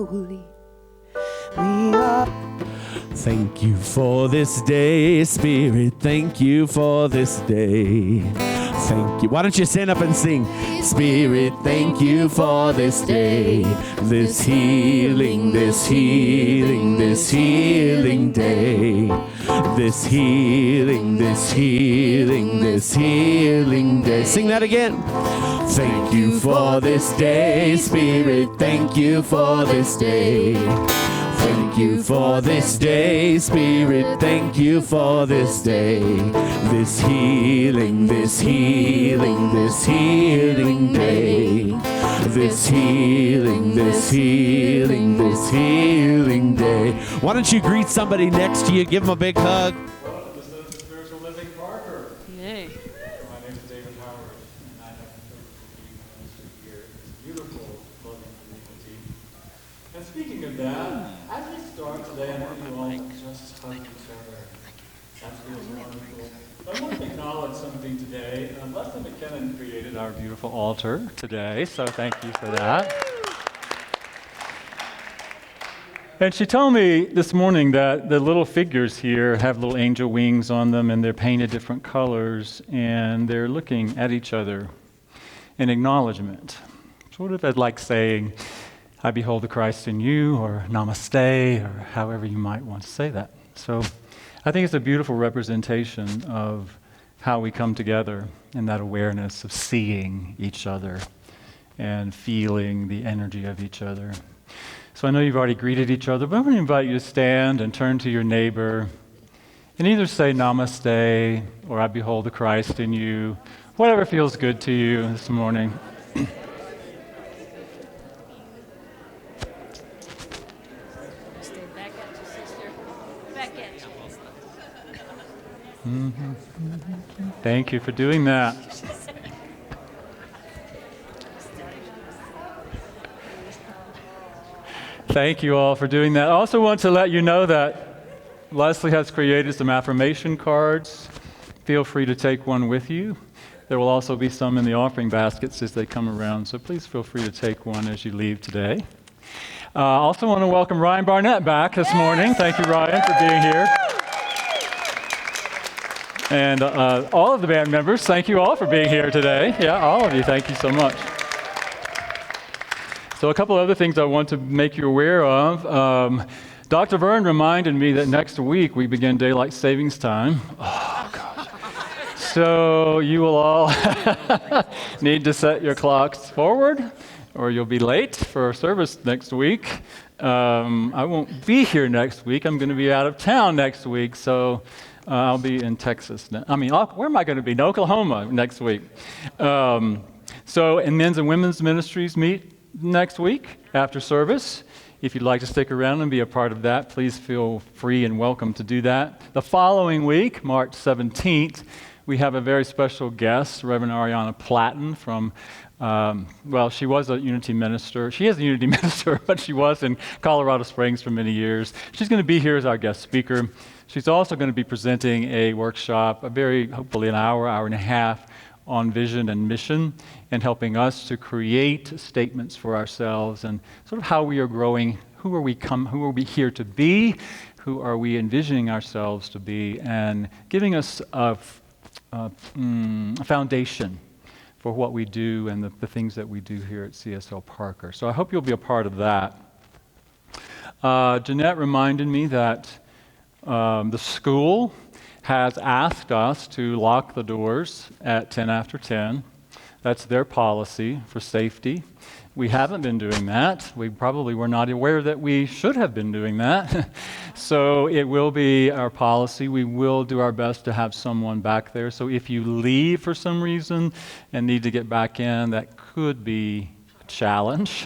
holy. We are. Thank you for this day, Spirit. Thank you for this day. Thank you. Why don't you stand up and sing? Spirit, thank you for this day, this healing, this healing, this healing day, this healing, this healing, this healing day. Sing that again. Thank you for this day, Spirit. Thank you for this day. Thank you for this day, Spirit. Thank you for this day. This healing, this healing, this healing day. This healing, this healing, this healing day. Why don't you greet somebody next to you? Give them a big hug. Welcome to Center for Spiritual Living, Parker. Yay. My name is David Howard, and I have the privilege of being here in this beautiful, loving community. And speaking of that, as we start today, I want you all to just hug each other. That feels wonderful. I want to acknowledge something today. Leslie McKinnon created our beautiful altar today, so thank you for that. And she told me this morning that the little figures here have little angel wings on them, and they're painted different colors, and they're looking at each other in acknowledgement. Sort of like saying, I behold the Christ in you, or namaste, or however you might want to say that. So I think it's a beautiful representation of how we come together in that awareness of seeing each other and feeling the energy of each other. So I know you've already greeted each other, but I'm going to invite you to stand and turn to your neighbor and either say namaste or I behold the Christ in you, whatever feels good to you this morning. Stay back at you, sister. Back at you. Thank you for doing that. Thank you all for doing that. I also want to let you know that Leslie has created some affirmation cards. Feel free to take one with you. There will also be some in the offering baskets as they come around, so please feel free to take one as you leave today. I also want to welcome Ryan Barnett back this morning. Thank you, Ryan, for being here. And all of the band members, thank you all for being here today. Yeah, all of you, thank you so much. So a couple other things I want to make you aware of. Dr. Vern reminded me that next week we begin daylight savings time. Oh, gosh. So you will all need to set your clocks forward or you'll be late for service next week. I won't be here next week. I'm going to be out of town next week, so I'll be in Texas. Where am I going to be? In Oklahoma next week. So in men's and women's ministries meet next week after service. If you'd like to stick around and be a part of that, please feel free and welcome to do that. The following week, March 17th, we have a very special guest, Reverend Ariana Platten from, she was a Unity minister. She is a Unity minister, but she was in Colorado Springs for many years. She's going to be here as our guest speaker. She's also going to be presenting a workshop, hopefully an hour and a half, on vision and mission and helping us to create statements for ourselves and sort of how we are growing, who are we here to be, who are we envisioning ourselves to be, and giving us a foundation for what we do and the things that we do here at CSL Parker. So I hope you'll be a part of that. Jeanette reminded me that the school has asked us to lock the doors at 10 after 10. That's their policy for safety. We haven't been doing that. We probably were not aware that we should have been doing that. So it will be our policy. We will do our best to have someone back there. So if you leave for some reason and need to get back in, that could be a challenge.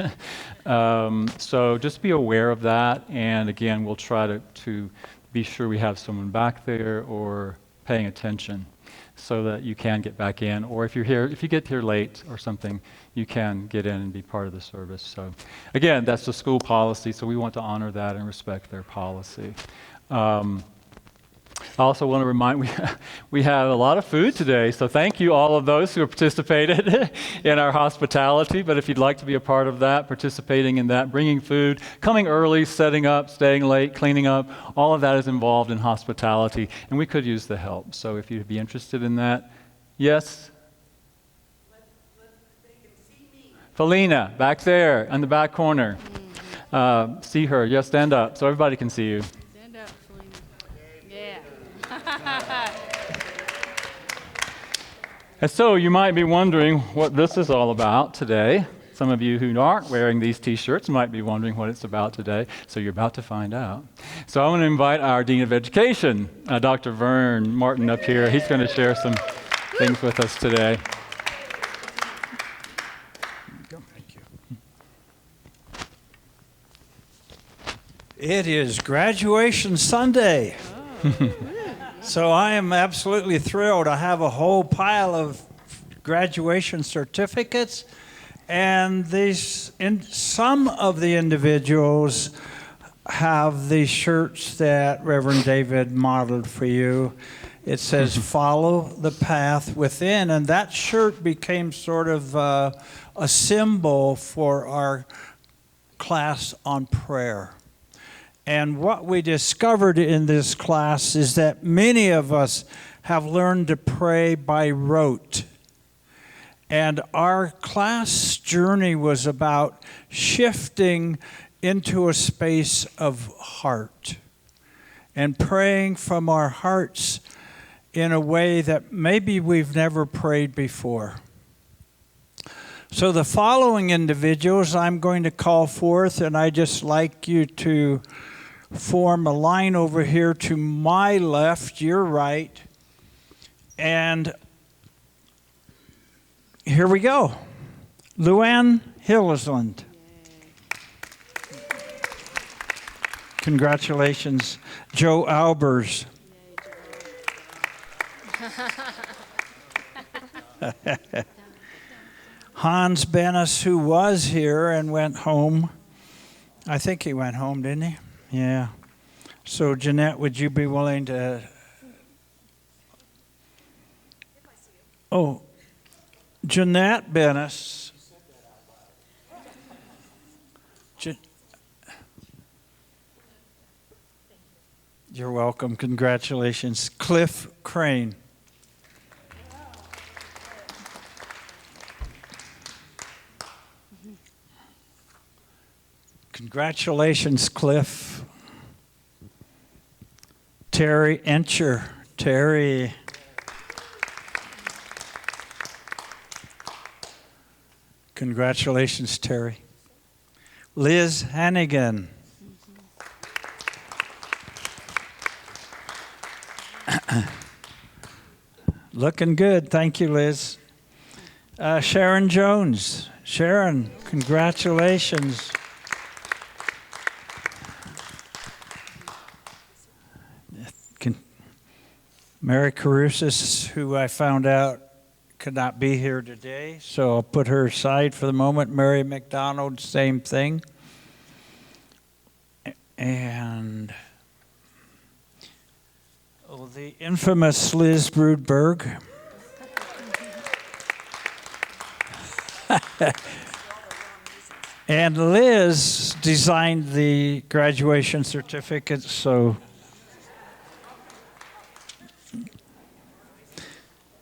So just be aware of that. And again, we'll try to be sure we have someone back there or paying attention so that you can get back in. Or if you get here late or something, you can get in and be part of the service. So again, that's the school policy, so we want to honor that and respect their policy. I also want to remind we have a lot of food today, so thank you all of those who have participated in our hospitality. But if you'd like to be a part of that, participating in that, bringing food, coming early, setting up, staying late, cleaning up, all of that is involved in hospitality, and we could use the help. So if you'd be interested in that, yes? Felina, back there in the back corner. See her. Yes, stand up so everybody can see you. Stand up, Selena. Yeah. And so you might be wondering what this is all about today. Some of you who aren't wearing these t-shirts might be wondering what it's about today, so you're about to find out. So I want to invite our Dean of Education, Dr. Vern Martin, up here. He's going to share some things with us today. It is graduation Sunday. So I am absolutely thrilled. I have a whole pile of graduation certificates, and some of the individuals have the shirts that Reverend David modeled for you. It says, "Follow the path within," and that shirt became sort of a symbol for our class on prayer. And what we discovered in this class is that many of us have learned to pray by rote. And our class journey was about shifting into a space of heart and praying from our hearts in a way that maybe we've never prayed before. So the following individuals I'm going to call forth, and I just like you to form a line over here to my left, your right, and here we go. Luann Hillesland. Congratulations. Joe Albers. Hans Bennis, who was here and went home. I think he went home, didn't he? Yeah. So, Jeanette, would you be willing to... Oh, Jeanette Bennis. You're welcome. Congratulations. Cliff Crane. Congratulations, Cliff. Terry Encher. Terry. Congratulations, Terry. Liz Hannigan. Looking good. Thank you, Liz. Sharon Jones. Sharon, congratulations. Mary Carusis, who I found out could not be here today, so I'll put her aside for the moment. Mary McDonald, same thing. And the infamous Liz Broodberg. And Liz designed the graduation certificate, so...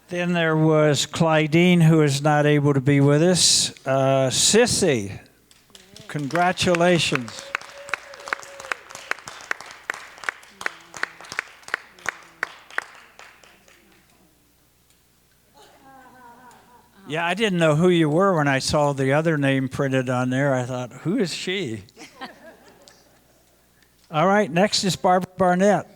Then there was Clydine, who is not able to be with us. Sissy, congratulations. Yeah, I didn't know who you were when I saw the other name printed on there. I thought, who is she? All right, next is Barbara Barnett.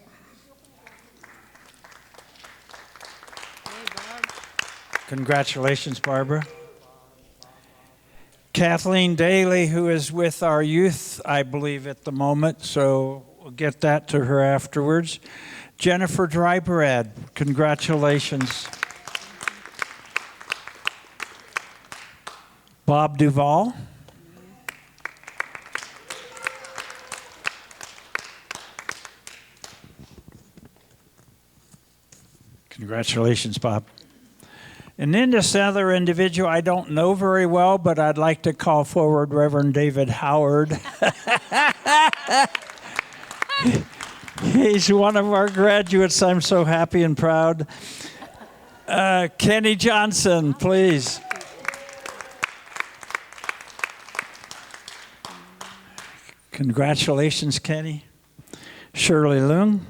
Congratulations, Barbara. Kathleen Daly, who is with our youth, I believe, at the moment, so we'll get that to her afterwards. Jennifer Drybrad, congratulations. Bob Duvall. Congratulations, Bob. And then this other individual I don't know very well, but I'd like to call forward Reverend David Howard. He's one of our graduates. I'm so happy and proud. Kenny Johnson, please. Congratulations, Kenny. Shirley Loong.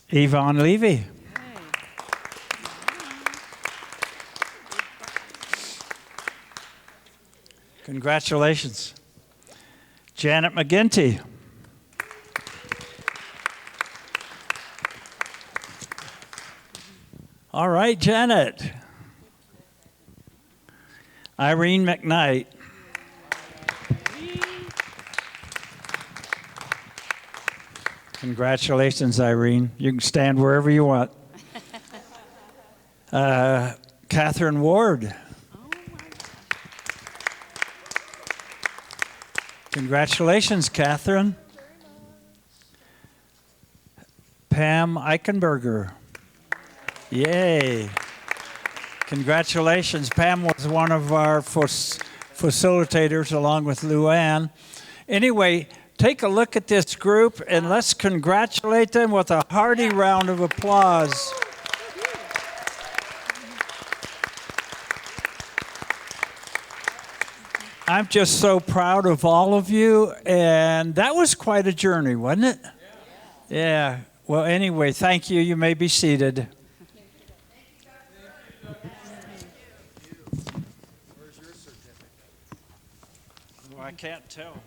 Yvonne Levy. Congratulations. Janet McGinty. All right, Janet. Irene McKnight. Congratulations, Irene. You can stand wherever you want. Catherine Ward. Congratulations, Catherine. Pam Eichenberger. Yay. Congratulations. Pam was one of our facilitators along with Luann. Anyway, take a look at this group and let's congratulate them with a hearty round of applause. I'm just so proud of all of you, and that was quite a journey, wasn't it? Yeah. Well, anyway, thank you. You may be seated. Where's your certificate? Well, I can't tell.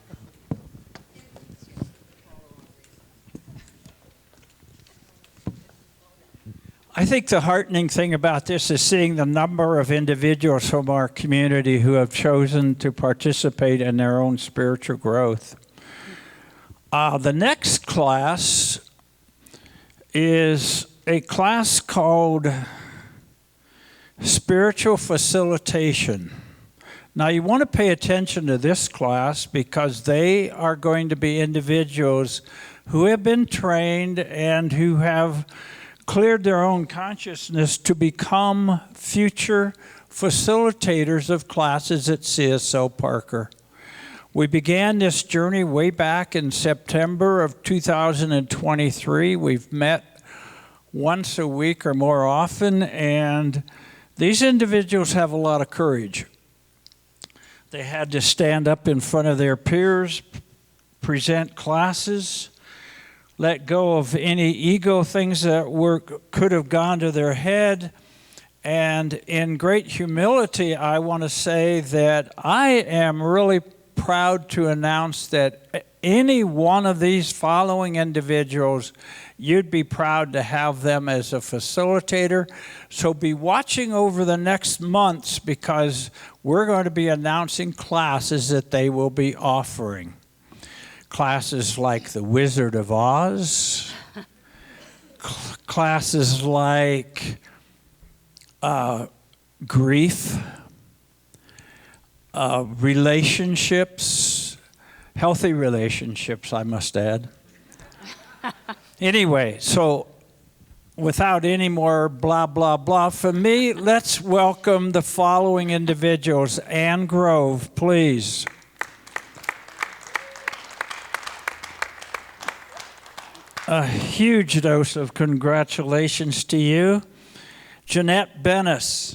I think the heartening thing about this is seeing the number of individuals from our community who have chosen to participate in their own spiritual growth. The next class is a class called Spiritual Facilitation. Now, you want to pay attention to this class because they are going to be individuals who have been trained and who have cleared their own consciousness to become future facilitators of classes at CSO Parker. We began this journey way back in September of 2023. We've met once a week or more often, and these individuals have a lot of courage. They had to stand up in front of their peers, present classes, let go of any ego things that could have gone to their head. And in great humility, I want to say that I am really proud to announce that any one of these following individuals, you'd be proud to have them as a facilitator. So be watching over the next months because we're going to be announcing classes that they will be offering. Classes like The Wizard of Oz, classes like grief, relationships, healthy relationships, I must add. Anyway, so without any more blah, blah, blah from me, let's welcome the following individuals. Ann Grove, please. A huge dose of congratulations to you. Jeanette Bennis.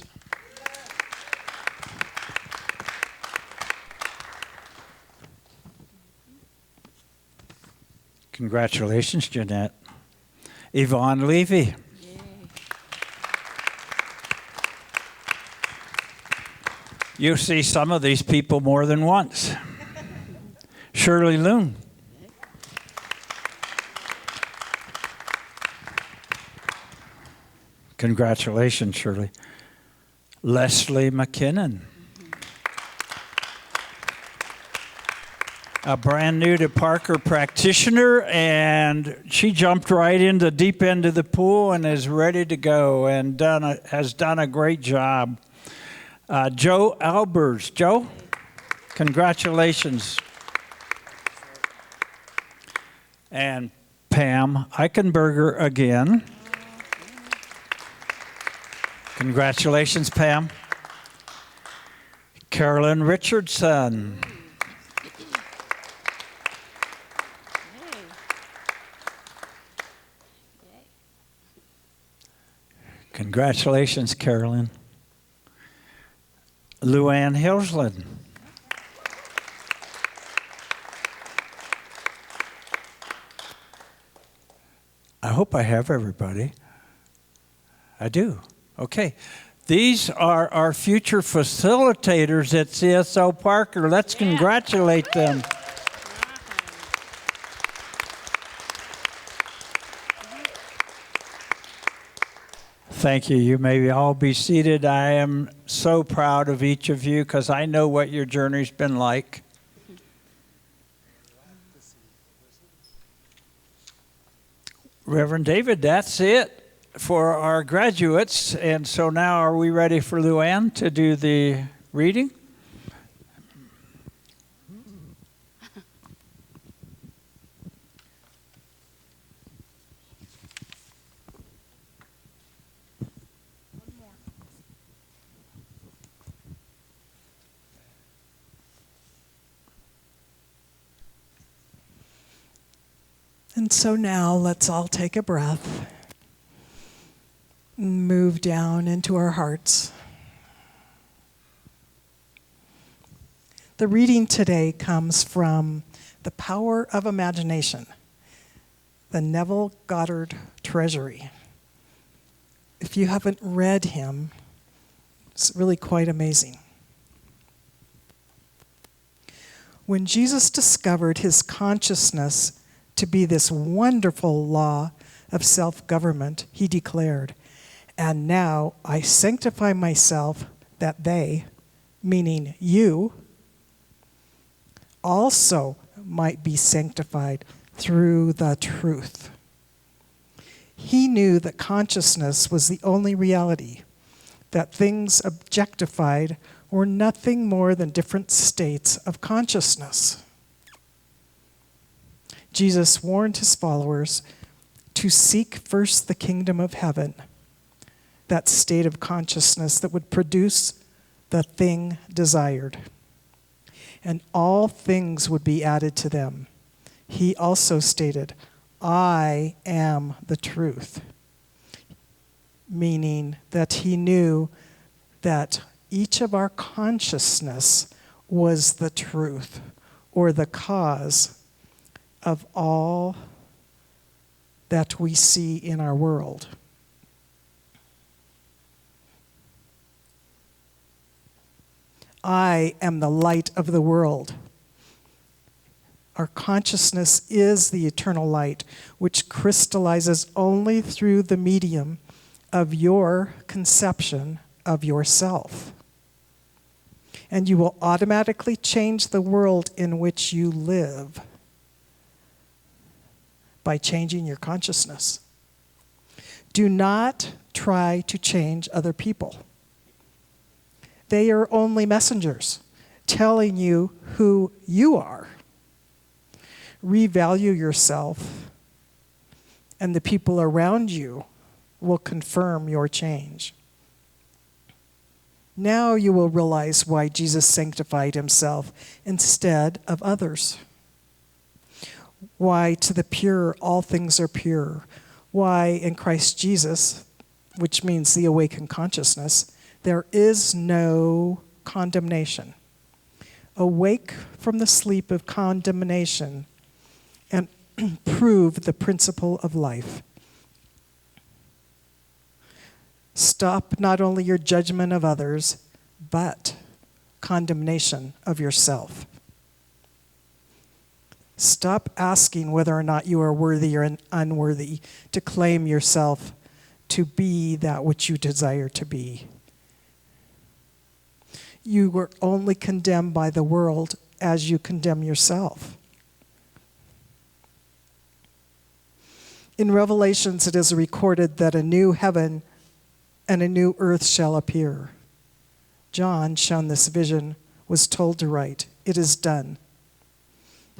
Congratulations, Jeanette. Yvonne Levy. You see some of these people more than once. Shirley Loong. Congratulations, Shirley. Leslie McKinnon. A brand new to Parker practitioner, and she jumped right in the deep end of the pool and is ready to go and has done a great job. Joe Albers. Joe, congratulations. And Pam Eichenberger again. Congratulations, Pam. Carolyn Richardson. Congratulations, Carolyn. Luann Hilsland. I hope I have everybody. I do. Okay. These are our future facilitators at CSO Parker. Let's congratulate them. Thank you. You may all be seated. I am so proud of each of you because I know what your journey's been like. Reverend David, that's it for our graduates. And so now are we ready for Luann to do the reading? And so now let's all take a breath, move down into our hearts. The reading today comes from The Power of Imagination, the Neville Goddard Treasury. If you haven't read him, it's really quite amazing. When Jesus discovered his consciousness to be this wonderful law of self-government, he declared, "And now I sanctify myself that they," meaning you, "also might be sanctified through the truth." He knew that consciousness was the only reality, that things objectified were nothing more than different states of consciousness. Jesus warned his followers to seek first the kingdom of heaven, that state of consciousness that would produce the thing desired. And all things would be added to them. He also stated, "I am the truth," meaning that he knew that each of our consciousness was the truth, or the cause of all that we see in our world. I am the light of the world. Our consciousness is the eternal light, which crystallizes only through the medium of your conception of yourself. And you will automatically change the world in which you live by changing your consciousness. Do not try to change other people. They are only messengers telling you who you are. Revalue yourself, and the people around you will confirm your change. Now you will realize why Jesus sanctified himself instead of others. Why to the pure all things are pure. Why in Christ Jesus, which means the awakened consciousness, there is no condemnation. Awake from the sleep of condemnation and prove the principle of life. Stop not only your judgment of others, but condemnation of yourself. Stop asking whether or not you are worthy or unworthy to claim yourself to be that which you desire to be. You were only condemned by the world as you condemn yourself. In Revelations, it is recorded that a new heaven and a new earth shall appear. John, shown this vision, was told to write, "It is done."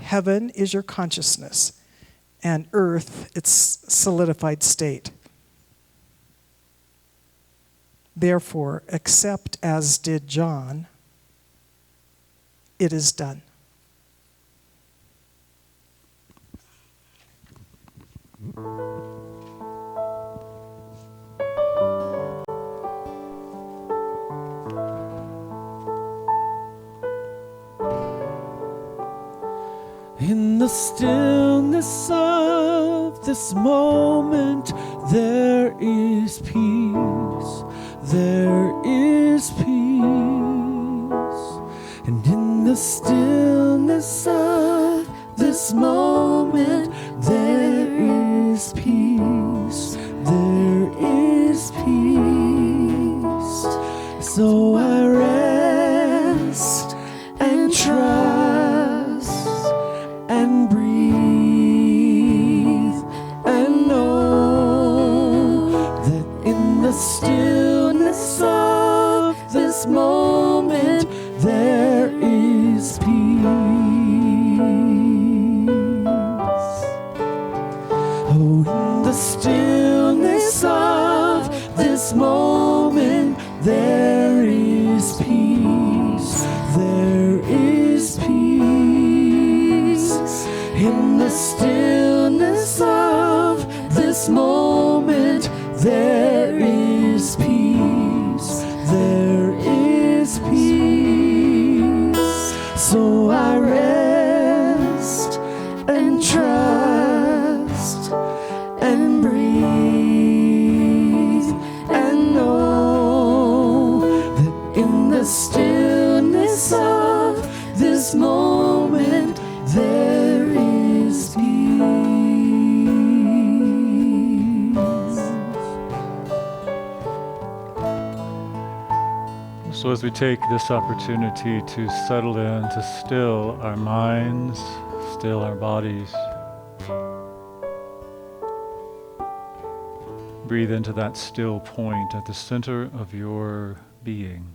Heaven is your consciousness, and earth its solidified state. Therefore, accept as did John, it is done. In the stillness of this moment, there is peace. There is peace. And in the stillness of this moment, there is peace. There is peace. So I rest and trust and breathe and know that in the stillness of this moment there is peace. Oh, in the stillness of this moment there is peace. There is peace. In the stillness of this moment, there is peace. There is peace. So I rest and trust and breathe and know that in the stillness of this moment, there is peace. So as we take this opportunity to settle in, to still our minds, still our bodies, breathe into that still point at the center of your being.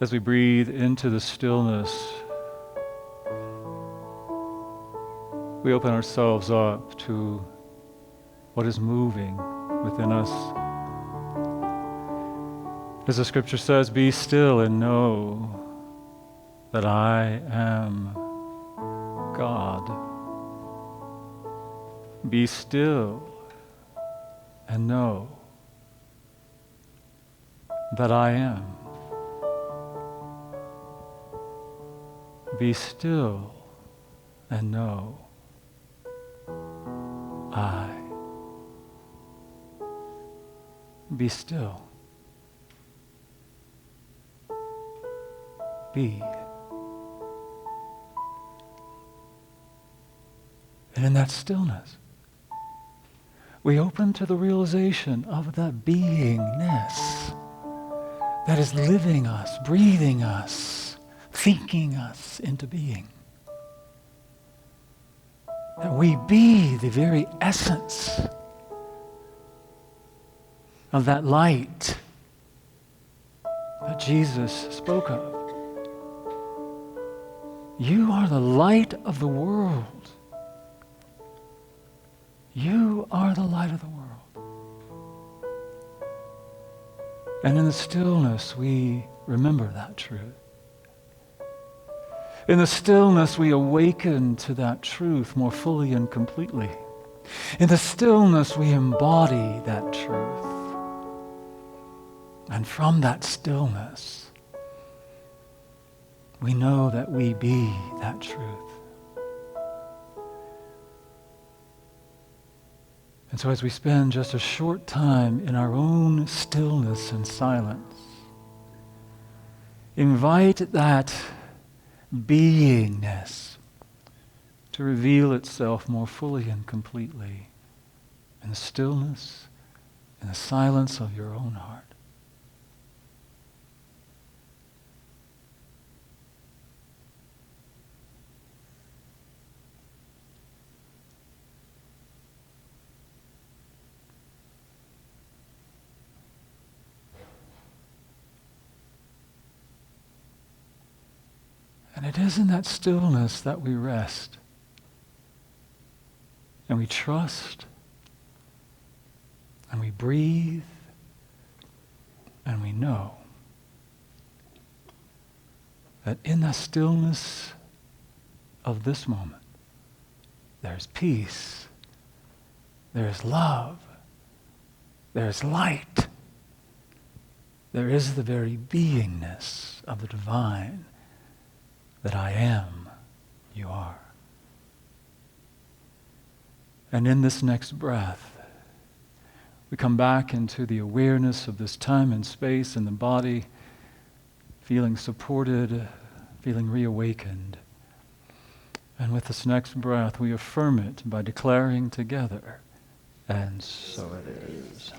As we breathe into the stillness, we open ourselves up to what is moving within us. As the scripture says, be still and know that I am God. Be still and know that I am. Be still and know I. Be still. Be. And in that stillness, we open to the realization of the beingness that is living us, breathing us, thinking us into being. That we be the very essence of that light that Jesus spoke of. You are the light of the world. You are the light of the world. And in the stillness, we remember that truth. In the stillness, we awaken to that truth more fully and completely. In the stillness, we embody that truth. And from that stillness, we know that we be that truth. And so as we spend just a short time in our own stillness and silence, invite that beingness to reveal itself more fully and completely in the stillness, in the silence of your own heart. And it is in that stillness that we rest. And we trust. And we breathe. And we know that in the stillness of this moment, there's peace, there's love, there's light. There is the very beingness of the divine that I am, you are. And in this next breath, we come back into the awareness of this time and space in the body, feeling supported, feeling reawakened. And with this next breath, we affirm it by declaring together, and so it is.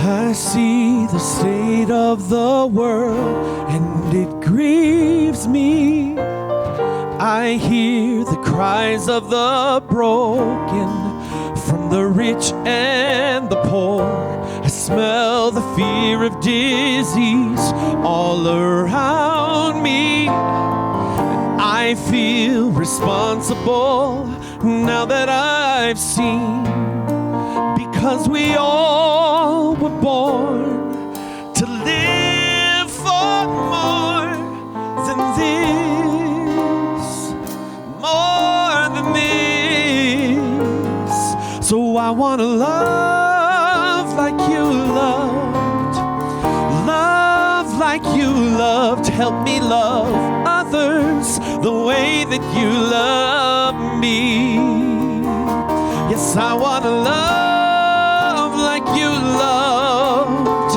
I see the state of the world and it grieves me. I hear the cries of the broken from the rich and the poor. I smell the fear of disease all around me. And I feel responsible now that I've seen, because we all were born to live for more than this, more than this. So I want to love like you loved, love like you loved. Help me love others the way that you love me. Yes, I want to love like you loved,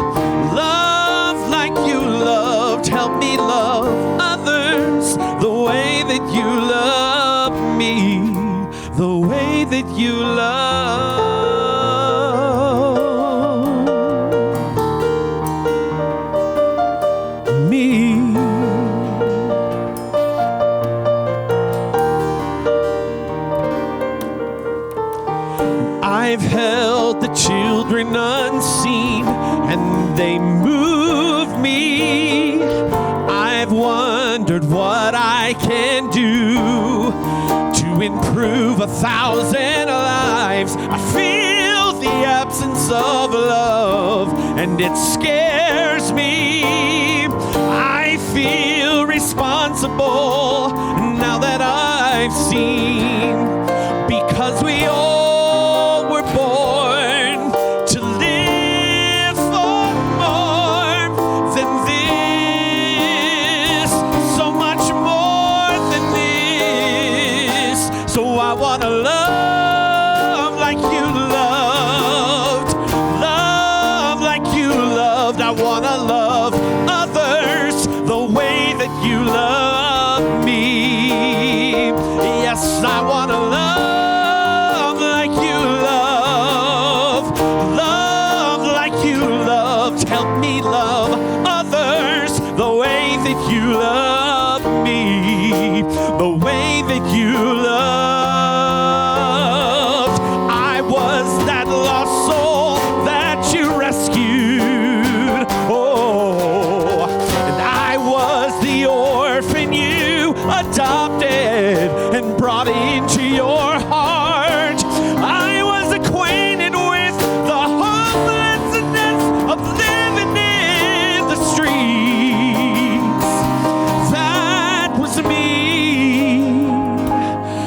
love like you loved. Help me love others the way that you love me, the way that you love me. I've held the children unseen and they move me. I've wondered what I can do to improve 1,000 lives. I feel the absence of love and it scares me. I feel responsible now that I've seen, because we all were born to live for more than this, so much more than this. So I want to love like you loved, love like you loved. I want to love others the way that you love me. Yes, I want to love like you love, love like you loved. Help me love others the way that you love me, the way that you loved. I was that lost soul that you rescued. Oh, and I was the orphan you adopted and brought into your heart. I was acquainted with the hopelessness of living in the streets. That was me.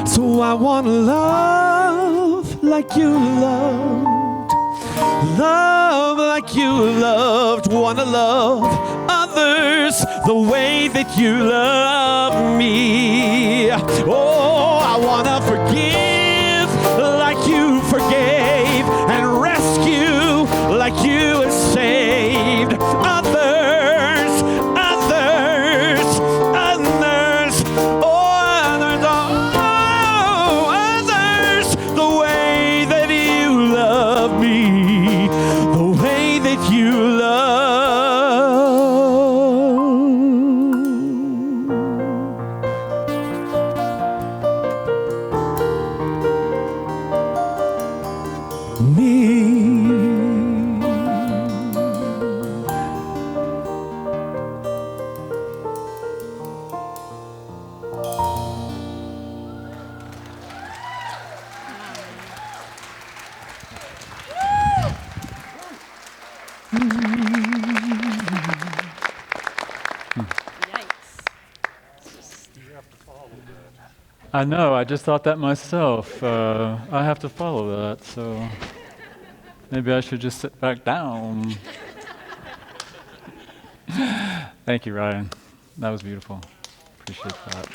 So I want to love like you loved, love like you loved. Want to love others the way that you love me. Oh, I want to forgive like you forgave and rescue like you have saved others, others, others, oh, others, oh, others the way that you love me, the way that you love. I know, I just thought that myself. I have to follow that, so maybe I should just sit back down. Thank you, Ryan. That was beautiful. Appreciate that.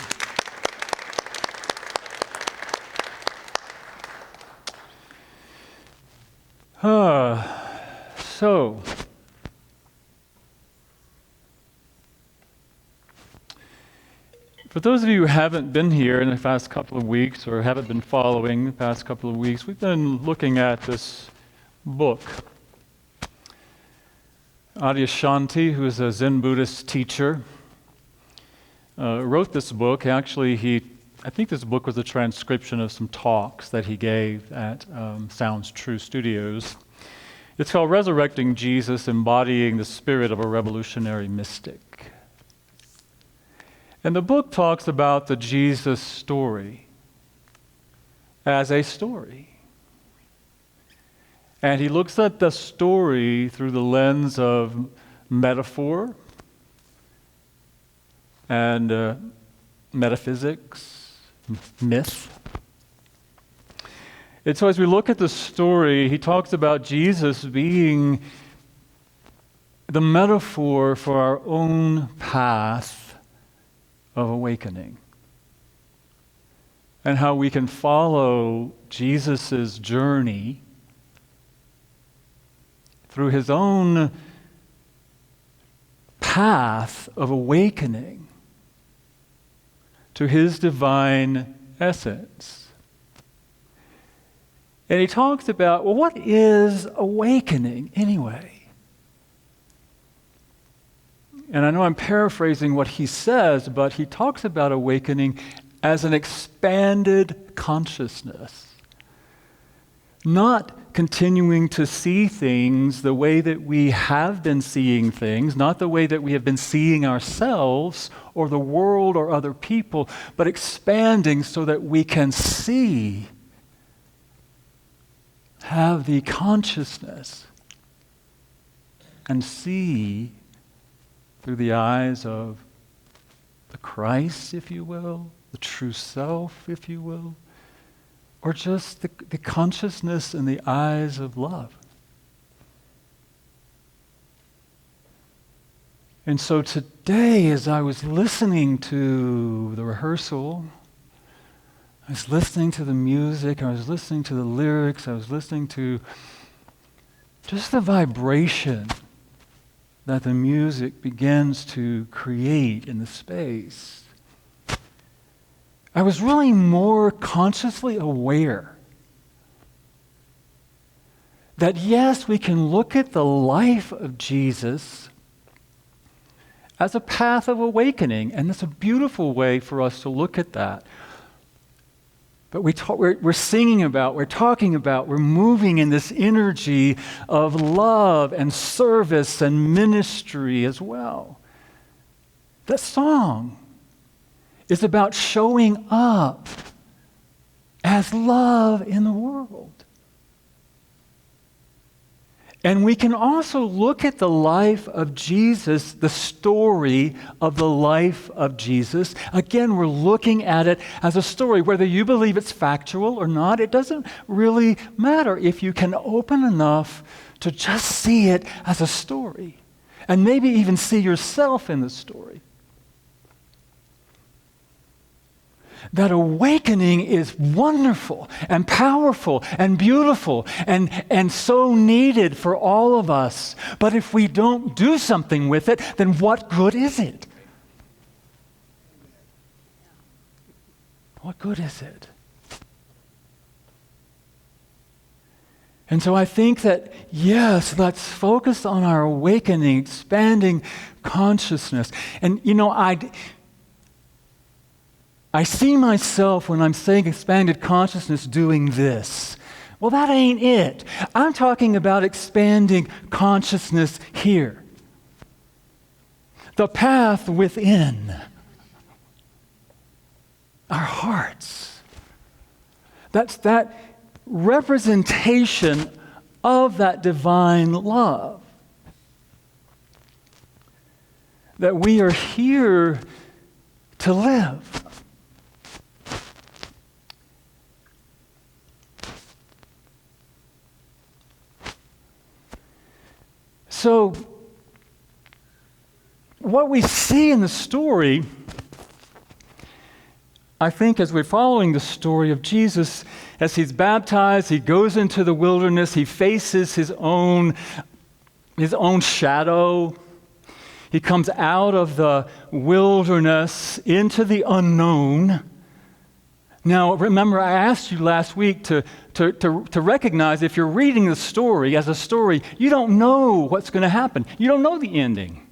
So, for those of you who haven't been here in the past couple of weeks or haven't been following the past couple of weeks, we've been looking at this book. Adyashanti, who is a Zen Buddhist teacher, wrote this book. Actually, I think this book was a transcription of some talks that he gave at Sounds True Studios. It's called Resurrecting Jesus, Embodying the Spirit of a Revolutionary Mystic. And the book talks about the Jesus story as a story. And he looks at the story through the lens of metaphor and metaphysics, myth. And so as we look at the story, he talks about Jesus being the metaphor for our own path of awakening, and how we can follow Jesus' journey through his own path of awakening to his divine essence. And he talks about, well, what is awakening anyway? And I know I'm paraphrasing what he says, but he talks about awakening as an expanded consciousness. Not continuing to see things the way that we have been seeing things, not the way that we have been seeing ourselves or the world or other people, but expanding so that we can see, have the consciousness, and see through the eyes of the Christ, if you will, the true self, if you will, or just the consciousness in the eyes of love. And so today, as I was listening to the rehearsal, I was listening to the music, I was listening to the lyrics, I was listening to just the vibration that the music begins to create in the space. I was really more consciously aware that yes, we can look at the life of Jesus as a path of awakening, and it's a beautiful way for us to look at that. But we're singing about, we're talking about, we're moving in this energy of love and service and ministry as well. That song is about showing up as love in the world. And we can also look at the life of Jesus, the story of the life of Jesus. Again, we're looking at it as a story. Whether you believe it's factual or not, it doesn't really matter if you can open enough to just see it as a story. And maybe even see yourself in the story. That awakening is wonderful and powerful and beautiful and so needed for all of us. But if we don't do something with it, then what good is it? What good is it? And so I think that, yes, let's focus on our awakening, expanding consciousness. And I see myself when I'm saying expanded consciousness doing this. Well, that ain't it. I'm talking about expanding consciousness here. The path within our hearts. That's that representation of that divine love. That we are here to live. So, what we see in the story, I think, as we're following the story of Jesus, as he's baptized, he goes into the wilderness, he faces his own shadow. He comes out of the wilderness into the unknown. Now, remember, I asked you last week to recognize if you're reading the story as a story, you don't know what's going to happen. You don't know the ending.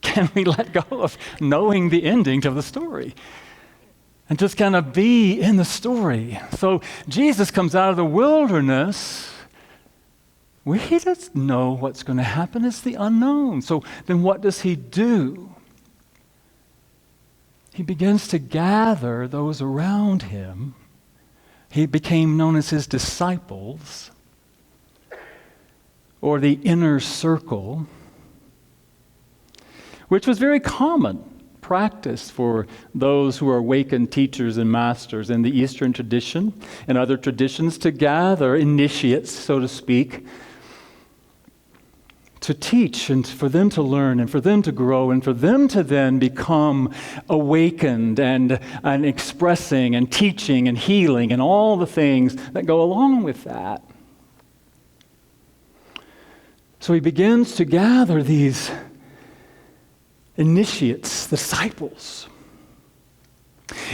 Can we let go of knowing the ending of the story and just kind of be in the story? So Jesus comes out of the wilderness where he doesn't know what's going to happen. It's the unknown. So then what does he do? He begins to gather those around him. He became known as his disciples, or the inner circle, which was very common practice for those who are awakened teachers and masters in the Eastern tradition and other traditions to gather initiates, so to speak, to teach and for them to learn and for them to grow and for them to then become awakened and expressing and teaching and healing and all the things that go along with that. So he begins to gather these initiates, disciples.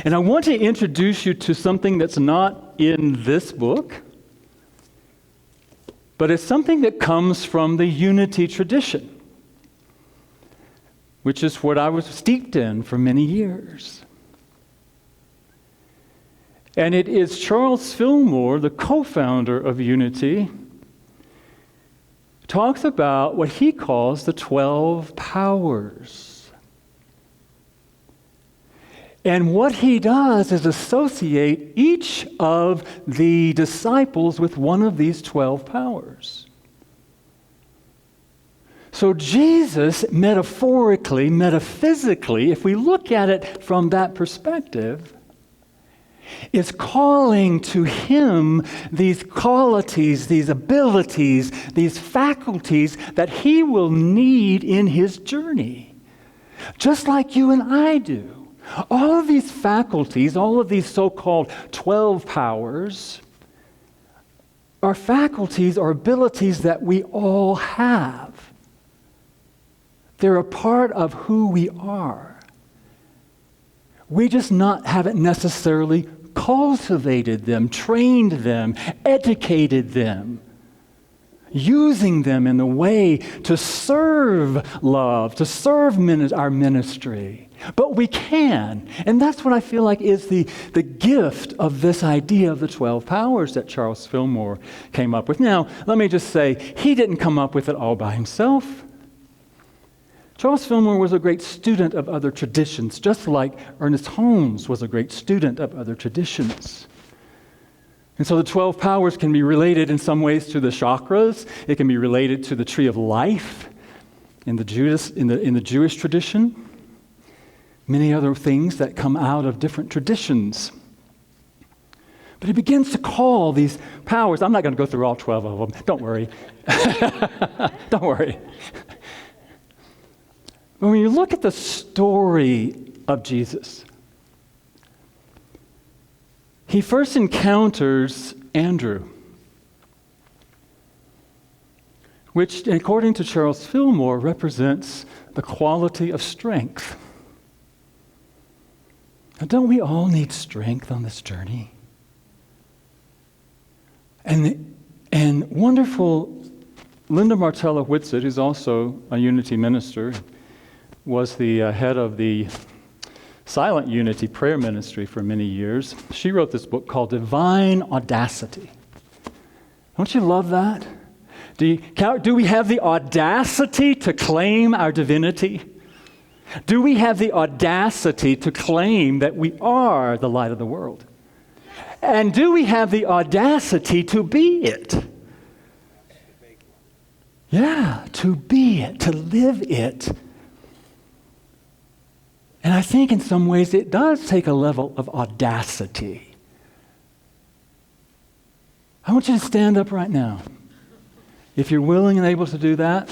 And I want to introduce you to something that's not in this book, but it's something that comes from the unity tradition, which is what I was steeped in for many years. And it is Charles Fillmore, the co-founder of Unity, talks about what he calls the 12 powers. And what he does is associate each of the disciples with one of these 12 powers. So Jesus, metaphorically, metaphysically, if we look at it from that perspective, is calling to him these qualities, these abilities, these faculties that he will need in his journey, just like you and I do. All of these faculties, all of these so-called 12 powers, are faculties or abilities that we all have. They're a part of who we are. We just haven't necessarily cultivated them, trained them, educated them, using them in a way to serve love, to serve our ministry. But we can. And that's what I feel like is the gift of this idea of the 12 powers that Charles Fillmore came up with. Now, let me just say, he didn't come up with it all by himself. Charles Fillmore was a great student of other traditions, just like Ernest Holmes was a great student of other traditions. And so the 12 powers can be related in some ways to the chakras. It can be related to the tree of life in the Jewish tradition. Many other things that come out of different traditions. But he begins to call these powers. I'm not going to go through all 12 of them. Don't worry. Don't worry. But when you look at the story of Jesus, he first encounters Andrew, which, according to Charles Fillmore, represents the quality of strength. Now, don't we all need strength on this journey? And wonderful Linda Martella Whitsitt, who's also a Unity minister, was the head of the Silent Unity prayer ministry for many years. She wrote this book called Divine Audacity. Don't you love that? Do we have the audacity to claim our divinity? Do we have the audacity to claim that we are the light of the world? And do we have the audacity to be it? Yeah, to be it, to live it. And I think in some ways it does take a level of audacity. I want you to stand up right now. If you're willing and able to do that,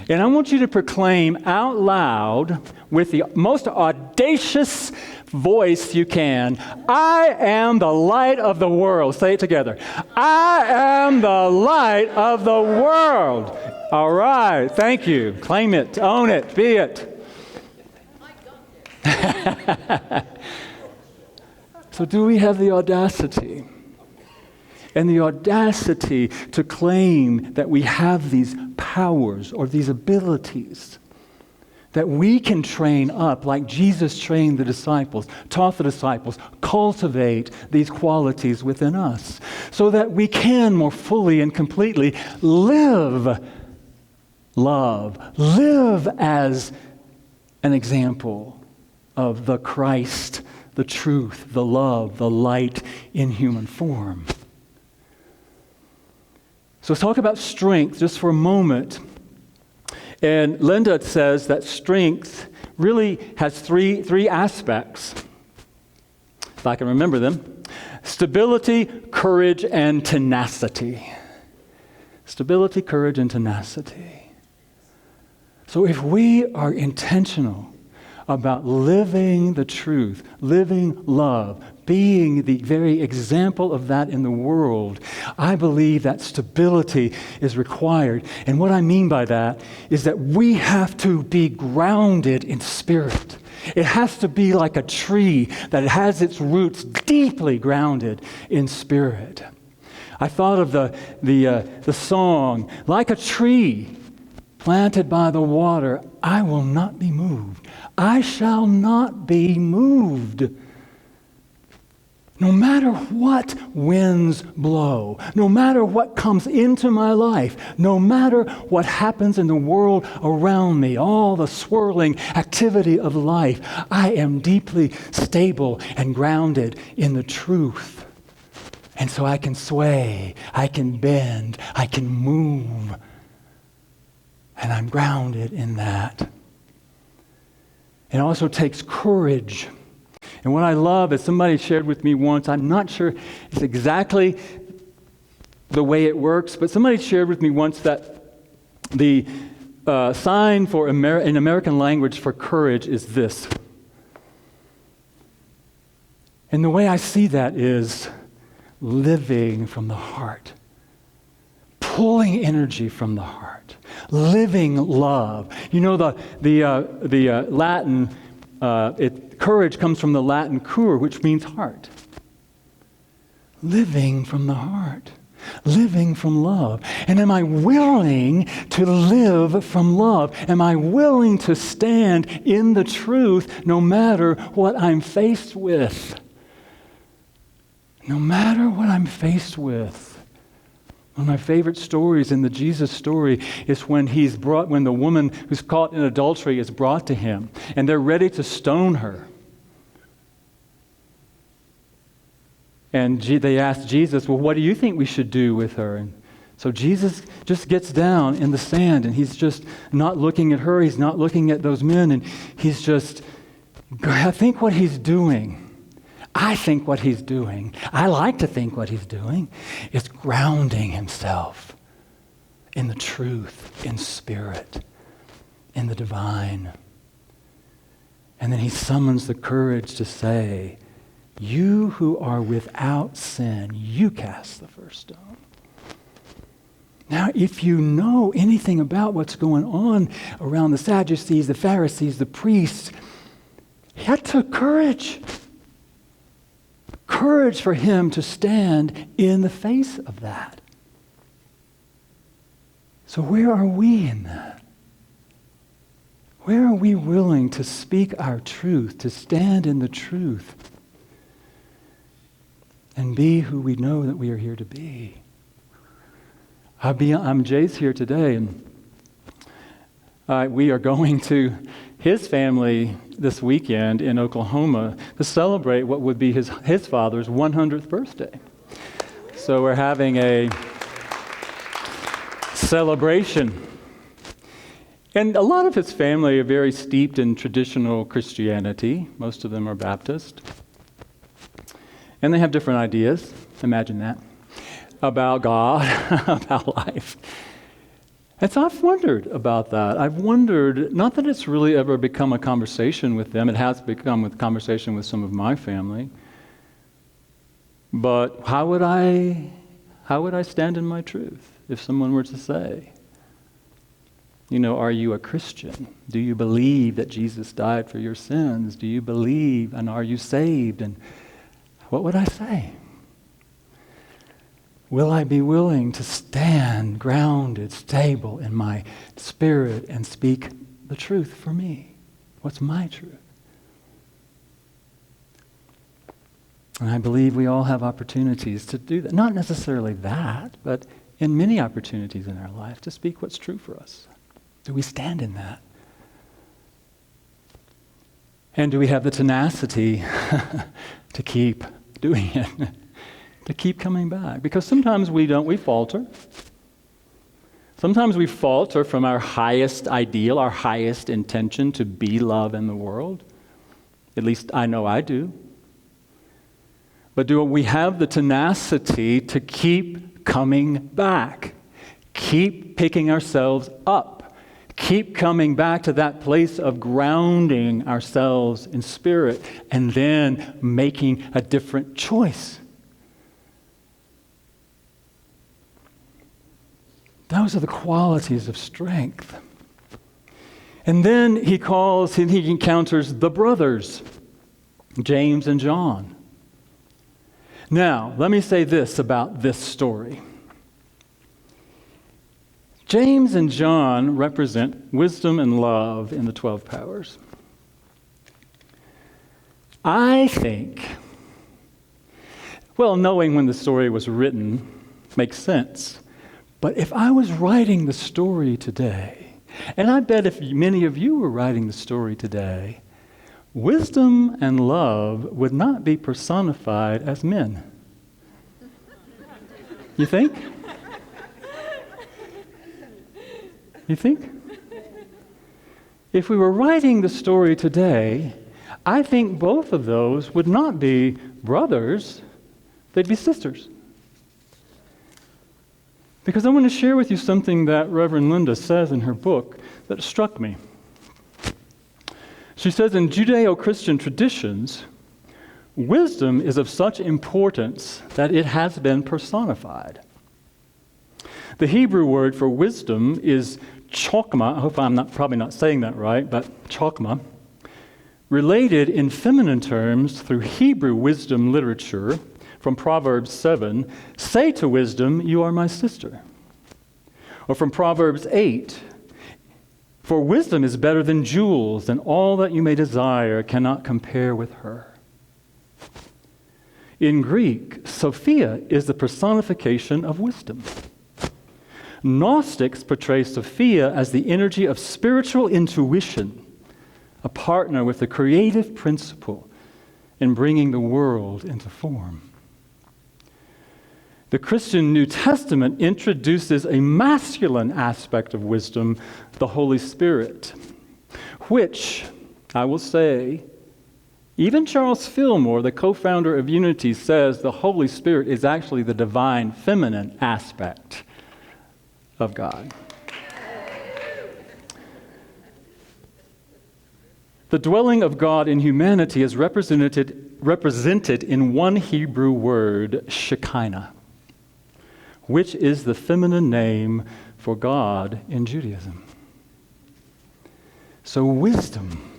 and I want you to proclaim out loud with the most audacious voice you can, I am the light of the world. Say it together. I am the light of the world. All right. Thank you. Claim it. Own it. Be it. So do we have the audacity? And the audacity to claim that we have these powers or these abilities that we can train up like Jesus trained the disciples, taught the disciples, cultivate these qualities within us so that we can more fully and completely live love, live as an example of the Christ, the truth, the love, the light in human form. So let's talk about strength just for a moment. And Linda says that strength really has three aspects, if I can remember them. Stability, courage, and tenacity. Stability, courage, and tenacity. So if we are intentional about living the truth, living love, being the very example of that in the world, I believe that stability is required. And what I mean by that is that we have to be grounded in spirit. It has to be like a tree that has its roots deeply grounded in spirit. I thought of the song, like a tree planted by the water, I will not be moved. I shall not be moved. No matter what winds blow, no matter what comes into my life, no matter what happens in the world around me, all the swirling activity of life, I am deeply stable and grounded in the truth. And so I can sway, I can bend, I can move. And I'm grounded in that. It also takes courage. And what I love is somebody shared with me once, I'm not sure it's exactly the way it works, but somebody shared with me once that the sign for in American language for courage is this. And the way I see that is living from the heart, pulling energy from the heart, living love. You know, the Latin, courage comes from the Latin cur, which means heart. Living from the heart, living from love. And am I willing to live from love? Am I willing to stand in the truth no matter what I'm faced with? No matter what I'm faced with. One of my favorite stories in the Jesus story is when the woman who's caught in adultery is brought to him, and they're ready to stone her. And they ask Jesus, well, what do you think we should do with her? And so Jesus just gets down in the sand, and he's just not looking at her, he's not looking at those men, and he's just, I think what he's doing, I like to think what he's doing is grounding himself in the truth, in spirit, in the divine. And then he summons the courage to say, you who are without sin, you cast the first stone. Now, if you know anything about what's going on around the Sadducees, the Pharisees, the priests, that took courage. Courage for him to stand in the face of that. So where are we in that? Where are we willing to speak our truth, to stand in the truth, and be who we know that we are here to be? Jay's here today, and we are going to his family this weekend in Oklahoma to celebrate what would be his father's 100th birthday. So we're having a celebration. And a lot of his family are very steeped in traditional Christianity. Most of them are Baptist. And they have different ideas, imagine that, about God, about life. And so I've wondered about that. I've wondered, not that it's really ever become a conversation with them, it has become a conversation with some of my family, but how would I stand in my truth if someone were to say, are you a Christian? Do you believe that Jesus died for your sins? Do you believe, and are you saved? And what would I say? Will I be willing to stand grounded, stable in my spirit and speak the truth for me? What's my truth? And I believe we all have opportunities to do that. Not necessarily that, but in many opportunities in our life to speak what's true for us. Do we stand in that? And do we have the tenacity to keep doing it? To keep coming back? Because sometimes we falter. Sometimes we falter from our highest ideal, our highest intention to be love in the world. At least I know I do. But do we have the tenacity to keep coming back? Keep picking ourselves up. Keep coming back to that place of grounding ourselves in spirit and then making a different choice. Those are the qualities of strength. And then he encounters the brothers, James and John. Now, let me say this about this story. James and John represent wisdom and love in the 12 powers. I think, knowing when the story was written makes sense. But if I was writing the story today, and I bet if many of you were writing the story today, wisdom and love would not be personified as men. You think? You think? If we were writing the story today, I think both of those would not be brothers, they'd be sisters. Because I want to share with you something that Reverend Linda says in her book that struck me. She says, in Judeo-Christian traditions, wisdom is of such importance that it has been personified. The Hebrew word for wisdom is chokmah. I hope I'm probably not saying that right, but chokmah. Related in feminine terms through Hebrew wisdom literature, from Proverbs 7, say to wisdom, you are my sister. Or from Proverbs 8, for wisdom is better than jewels, and all that you may desire cannot compare with her. In Greek, Sophia is the personification of wisdom. Gnostics portray Sophia as the energy of spiritual intuition, a partner with the creative principle in bringing the world into form. The Christian New Testament introduces a masculine aspect of wisdom, the Holy Spirit, which, I will say, even Charles Fillmore, the co-founder of Unity, says the Holy Spirit is actually the divine feminine aspect of God. The dwelling of God in humanity is represented in one Hebrew word, Shekinah, which is the feminine name for God in Judaism. So wisdom,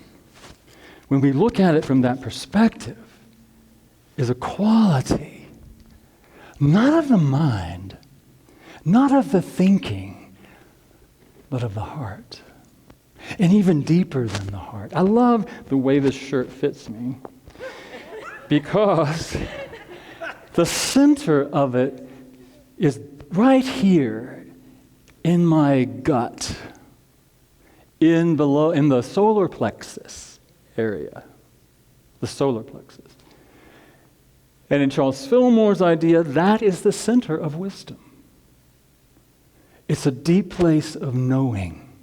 when we look at it from that perspective, is a quality, not of the mind, not of the thinking, but of the heart. And even deeper than the heart. I love the way this shirt fits me because the center of it is right here in my gut, in the solar plexus area, the solar plexus. And in Charles Fillmore's idea, that is the center of wisdom. It's a deep place of knowing,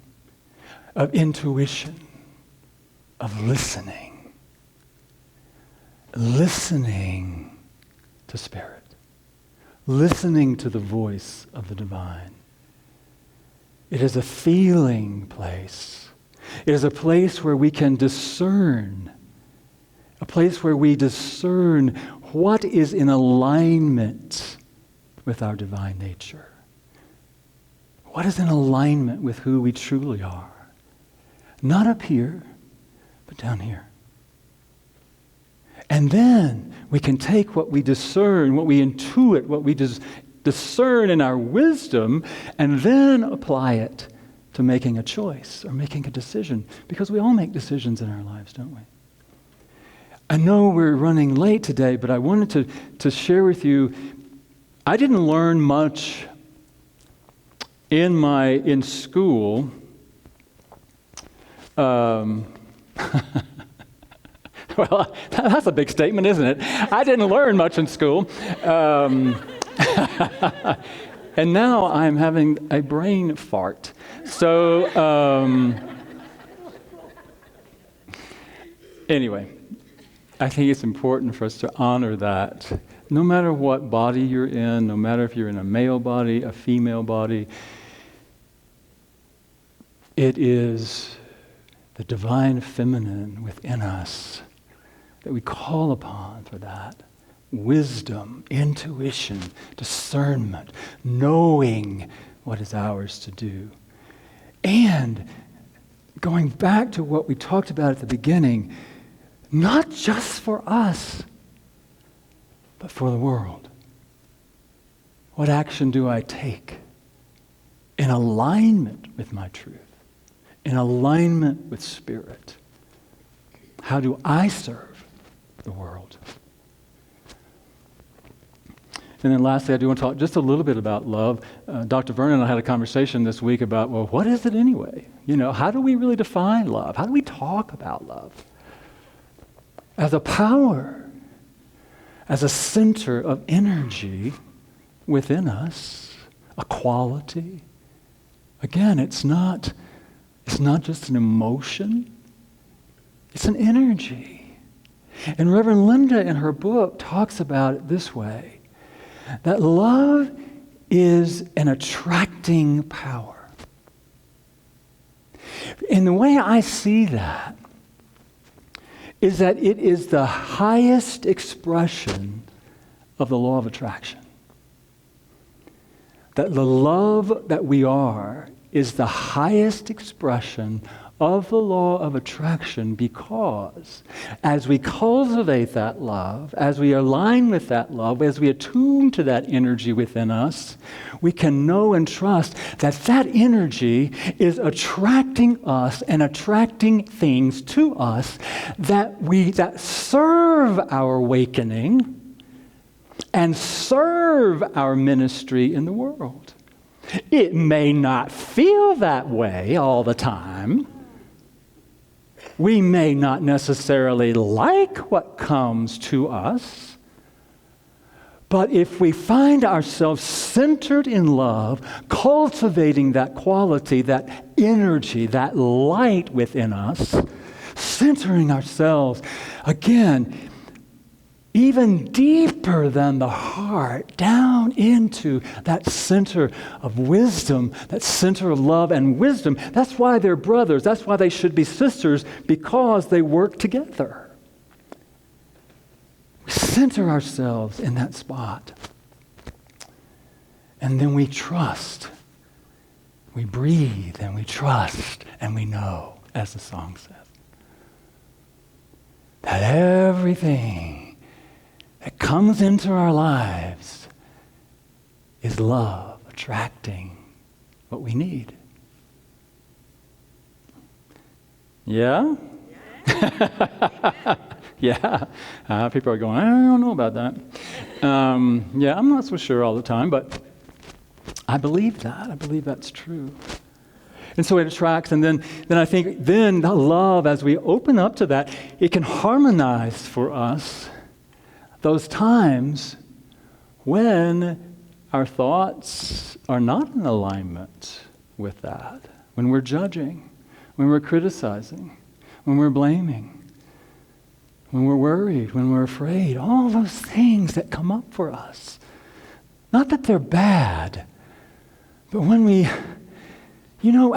of intuition, of listening to spirit, listening to the voice of the divine. It is a feeling place. It is a place where we can discern, a place where we discern what is in alignment with our divine nature. What is in alignment with who we truly are? Not up here, but down here. And then we can take what we discern, what we intuit, what we discern in our wisdom, and then apply it to making a choice or making a decision. Because we all make decisions in our lives, don't we? I know we're running late today, but I wanted to share with you, I didn't learn much in school. Well, that's a big statement, isn't it? I didn't learn much in school. And now I'm having a brain fart. So, anyway, I think it's important for us to honor that. No matter what body you're in, no matter if you're in a male body, a female body, it is the divine feminine within us that we call upon for that. Wisdom, intuition, discernment, knowing what is ours to do. And going back to what we talked about at the beginning, not just for us, but for the world. What action do I take in alignment with my truth, in alignment with Spirit? How do I serve the world? And then lastly, I do want to talk just a little bit about love. Dr. Vernon and I had a conversation this week about, well, what is it anyway? You know, how do we really define love? How do we talk about love? As a power, as a center of energy within us, a quality. Again, it's not just an emotion, it's an energy. And Reverend Linda in her book talks about it this way, that love is an attracting power. And the way I see that is that it is the highest expression of the law of attraction. That the love that we are is the highest expression of the law of attraction, because as we cultivate that love, as we align with that love, as we attune to that energy within us, we can know and trust that that energy is attracting us and attracting things to us that serve our awakening and serve our ministry in the world. It may not feel that way all the time. We may not necessarily like what comes to us, but if we find ourselves centered in love, cultivating that quality, that energy, that light within us, centering ourselves, again, even deeper than the heart, down into that center of wisdom, that center of love and wisdom. That's why they're brothers. That's why they should be sisters, because they work together. We center ourselves in that spot. And then we trust. We breathe and we trust and we know, as the song says, that everything that comes into our lives is love attracting what we need. Yeah? Yeah. People are going, I don't know about that. Yeah, I'm not so sure all the time, but I believe that. I believe that's true. And so it attracts, and then I think then the love, as we open up to that, it can harmonize for us those times when our thoughts are not in alignment with that, when we're judging, when we're criticizing, when we're blaming, when we're worried, when we're afraid, all those things that come up for us. Not that they're bad, but when we You know,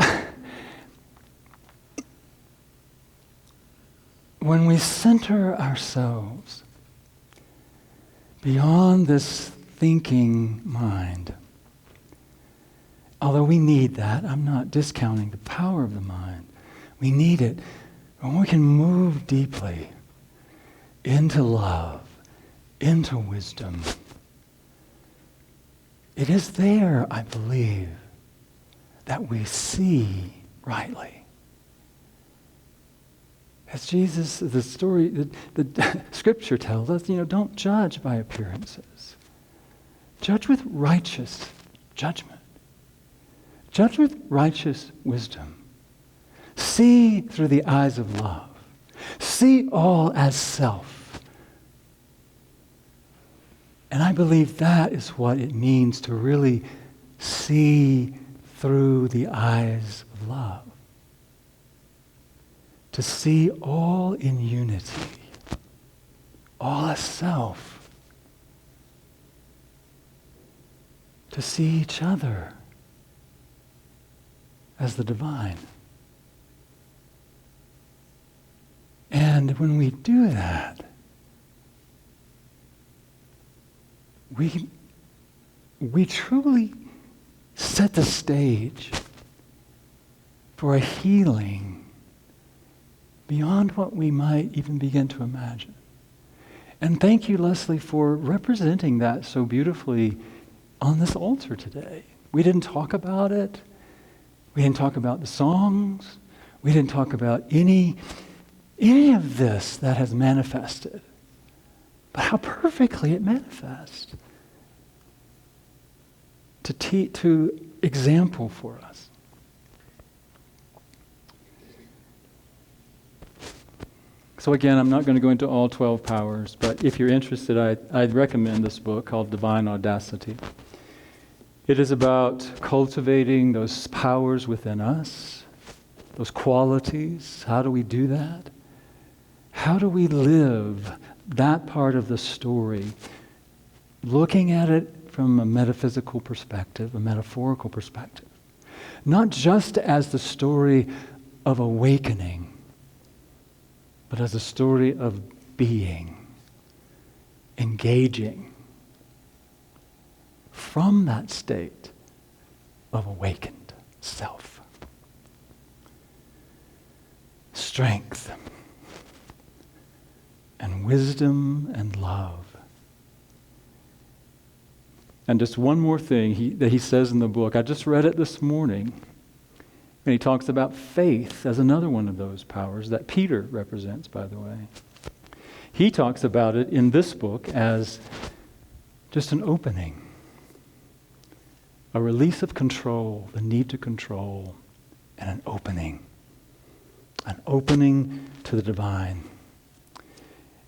when we center ourselves beyond this thinking mind, although we need that, I'm not discounting the power of the mind. We need it. When we can move deeply into love, into wisdom, it is there, I believe, that we see rightly. As Jesus, the story, the scripture tells us, don't judge by appearances. Judge with righteous judgment. Judge with righteous wisdom. See through the eyes of love. See all as self. And I believe that is what it means to really see through the eyes of love. To see all in unity, all as self. To see each other as the divine. And when we do that, we truly set the stage for a healing beyond what we might even begin to imagine. And thank you, Leslie, for representing that so beautifully on this altar today. We didn't talk about it. We didn't talk about the songs. We didn't talk about any of this that has manifested. But how perfectly it manifests. To example for us. So again, I'm not going to go into all 12 powers, but if you're interested, I'd recommend this book called Divine Audacity. It is about cultivating those powers within us, those qualities. How do we do that? How do we live that part of the story, looking at it from a metaphysical perspective, a metaphorical perspective? Not just as the story of awakening, but as a story of being, engaging from that state of awakened self. Strength and wisdom and love. And just one more thing that he says in the book. I just read it this morning. And he talks about faith as another one of those powers that Peter represents, by the way. He talks about it in this book as just an opening, a release of control, the need to control, and an opening to the divine.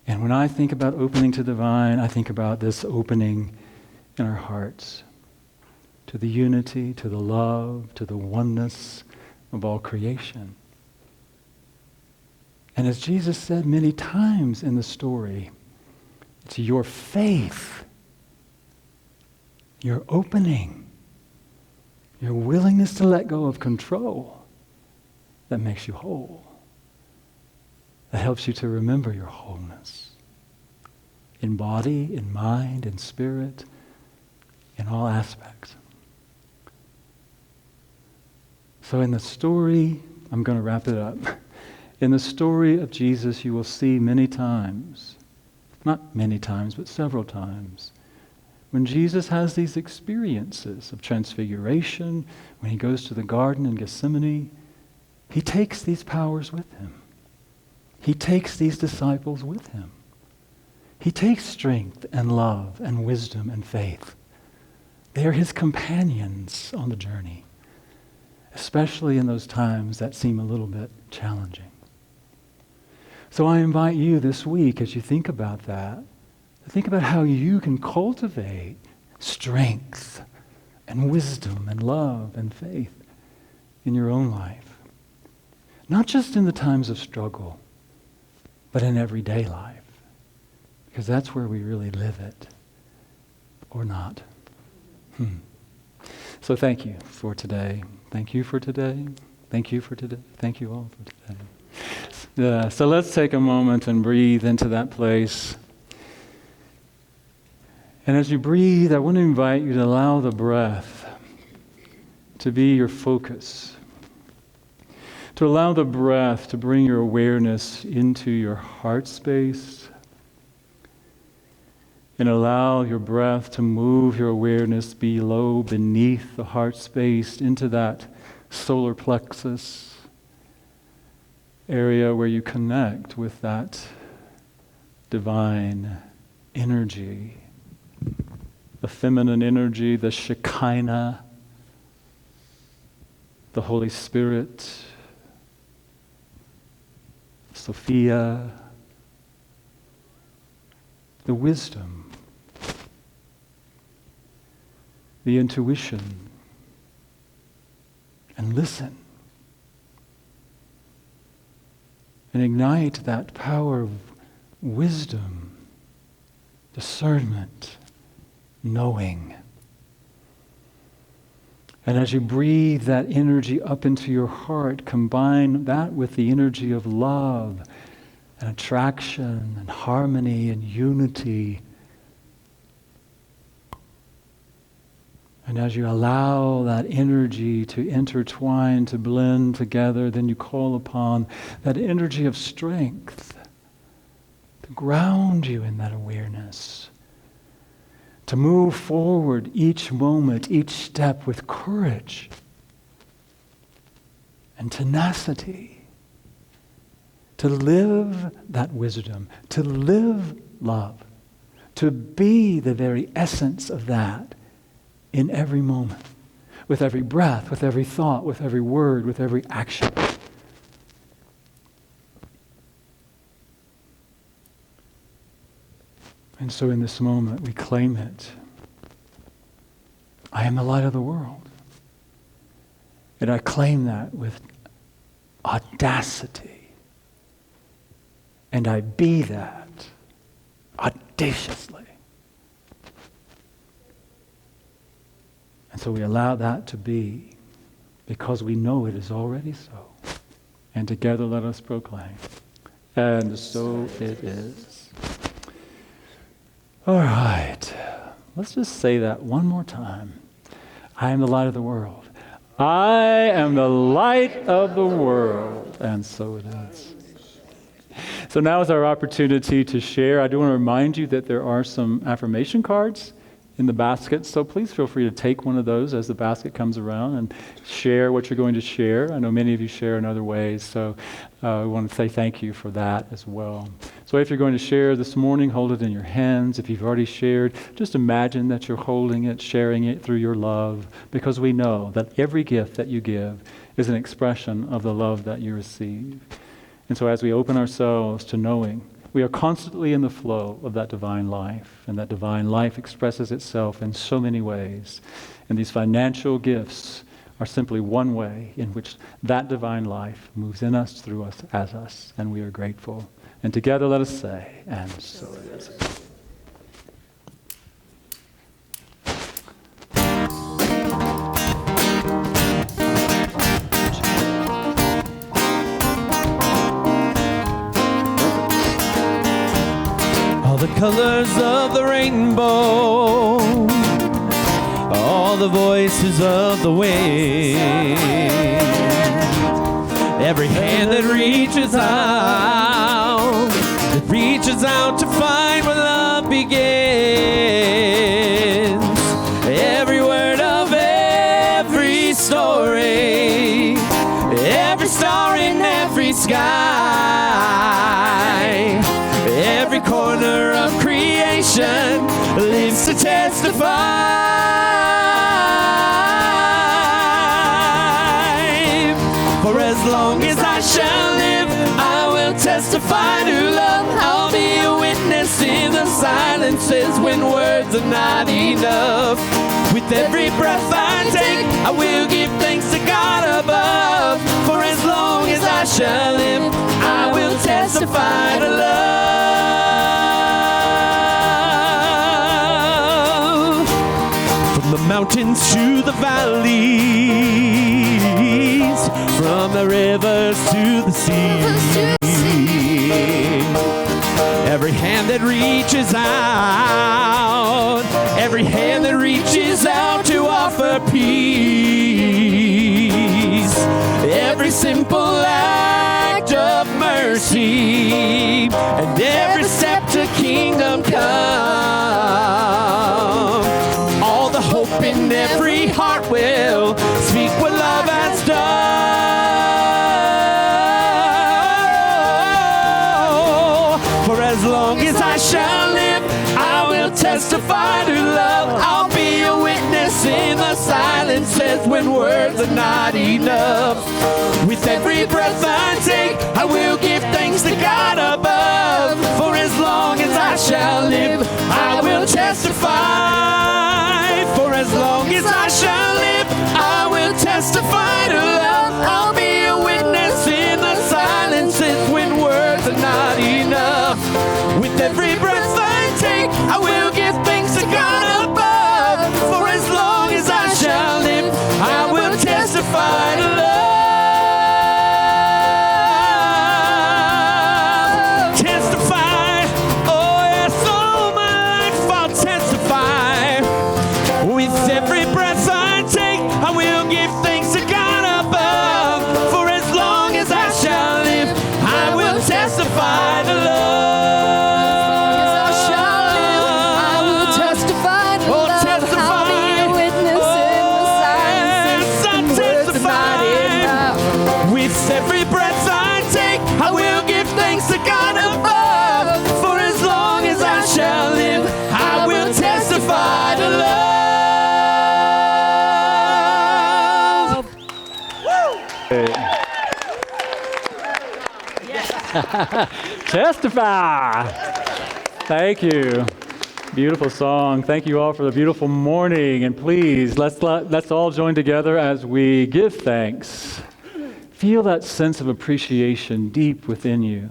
And when I think about opening to the divine, I think about this opening in our hearts to the unity, to the love, to the oneness of all creation. And as Jesus said many times in the story, it's your faith, your opening, your willingness to let go of control that makes you whole, that helps you to remember your wholeness in body, in mind, in spirit, in all aspects. So in the story, I'm going to wrap it up. In the story of Jesus, you will see many times, not many times, but several times, when Jesus has these experiences of transfiguration, when he goes to the garden in Gethsemane, he takes these powers with him. He takes these disciples with him. He takes strength and love and wisdom and faith. They are his companions on the journey, especially in those times that seem a little bit challenging. So I invite you this week, as you think about that, to think about how you can cultivate strength and wisdom and love and faith in your own life. Not just in the times of struggle, but in everyday life. Because that's where we really live it, or not. So thank you for today. Thank you for today. Thank you for today. Thank you all for today. So let's take a moment and breathe into that place. And as you breathe, I want to invite you to allow the breath to be your focus. To allow the breath to bring your awareness into your heart space. And allow your breath to move your awareness below, beneath the heart space, into that solar plexus area where you connect with that divine energy, the feminine energy, the Shekinah, the Holy Spirit, Sophia, the wisdom, the intuition, and listen. And ignite that power of wisdom, discernment, knowing. And as you breathe that energy up into your heart, combine that with the energy of love and attraction and harmony and unity. And as you allow that energy to intertwine, to blend together, then you call upon that energy of strength to ground you in that awareness, to move forward each moment, each step with courage and tenacity, to live that wisdom, to live love, to be the very essence of that in every moment, with every breath, with every thought, with every word, with every action. And so in this moment, we claim it. I am the light of the world. And I claim that with audacity. And I be that audaciously. And so we allow that to be because we know it is already so. And together let us proclaim. And so it is. All right. Let's just say that one more time. I am the light of the world. I am the light of the world. And so it is. So now is our opportunity to share. I do want to remind you that there are some affirmation cards in the basket, so please feel free to take one of those as the basket comes around and share what you're going to share. I know many of you share in other ways, so we want to say thank you for that as well. So if you're going to share this morning, hold it in your hands. If you've already shared, just imagine that you're holding it, sharing it through your love, because we know that every gift that you give is an expression of the love that you receive. And so as we open ourselves to knowing, we are constantly in the flow of that divine life, and that divine life expresses itself in so many ways. And these financial gifts are simply one way in which that divine life moves in us, through us, as us, and we are grateful. And together let us say, and so it is. All the colors of the rainbow, all the voices of the wind, every hand that reaches out to find where love begins, every word of every story, every star in every sky, every corner of creation lives to testify. For as long as I shall live, I will testify to love. I'll be a witness in the silences when words are not enough. With every breath I take, I will give thanks to God above. For as long as I shall live, I will testify to love. From the mountain mountains to the valleys, from the rivers to the sea. Every hand that reaches out, every hand that reaches out to offer peace, every simple act of mercy, and every step to kingdom come. All the hope in every heart will speak what love has done. For as long as I shall live, I will testify to love. I'll be a witness in the silences when words are not enough. With every breath I take, I will give thanks to God above. For as long as I shall live, I will testify. For as long as I shall live, I will testify to love. I'll be a witness in the silences when words are not enough. With every breath I take, I will give thanks to God above. For as long as I shall live, I will testify to love. Testify, oh yes, all my life I'll testify. With every breath I take, I will give thanks to God above. For as long as I shall live, I will testify to love. Every breath I take, I will give thanks to God above. For as long as I shall live, I will testify to love. Testify. Thank you. Beautiful song. Thank you all for the beautiful morning. And please, let's all join together as we give thanks. Feel that sense of appreciation deep within you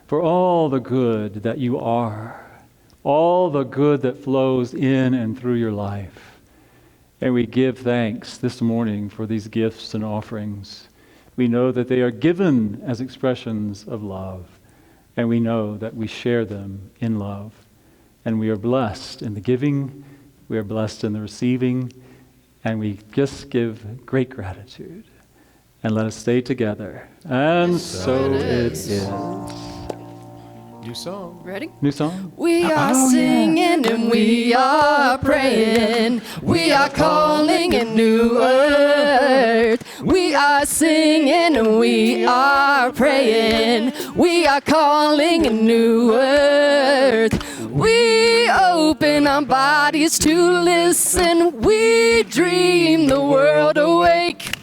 for all the good that you are, all the good that flows in and through your life. And we give thanks this morning for these gifts and offerings. We know that they are given as expressions of love, and we know that we share them in love. And we are blessed in the giving, we are blessed in the receiving, and we just give great gratitude. And let us stay together. And so it is. New song. Ready? New song? We are singing and we are praying. We are calling a new earth. We are singing and we are praying. We are calling a new earth. We open our bodies to listen. We dream the world awake.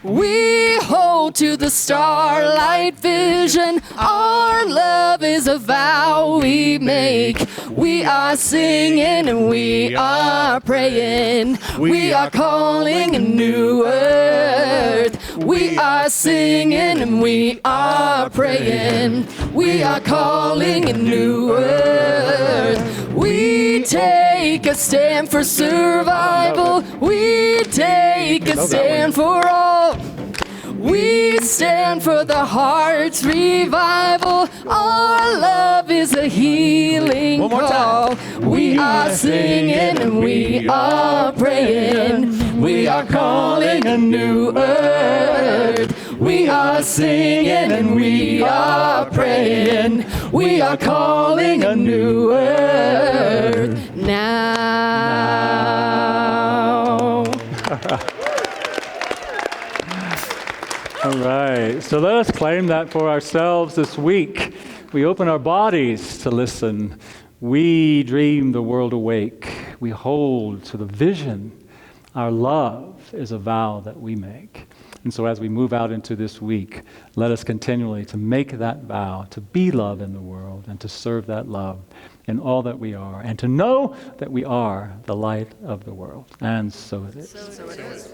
We hold to the starlight vision. Our love is a vow we make. We are singing and we are praying. We are calling a new earth. We are singing and we are praying. We are calling a new earth. We take a stand for survival. We take a stand for all. We stand for the heart's revival. Our love is a healing call. We are singing and we are praying. We are calling a new earth. We are singing and we are praying. We are calling a new earth now. All right, so let us claim that for ourselves this week. We open our bodies to listen. We dream the world awake. We hold to the vision. Our love is a vow that we make. And so as we move out into this week, let us continually to make that vow, to be love in the world and to serve that love in all that we are, and to know that we are the light of the world. And so it is. So it is.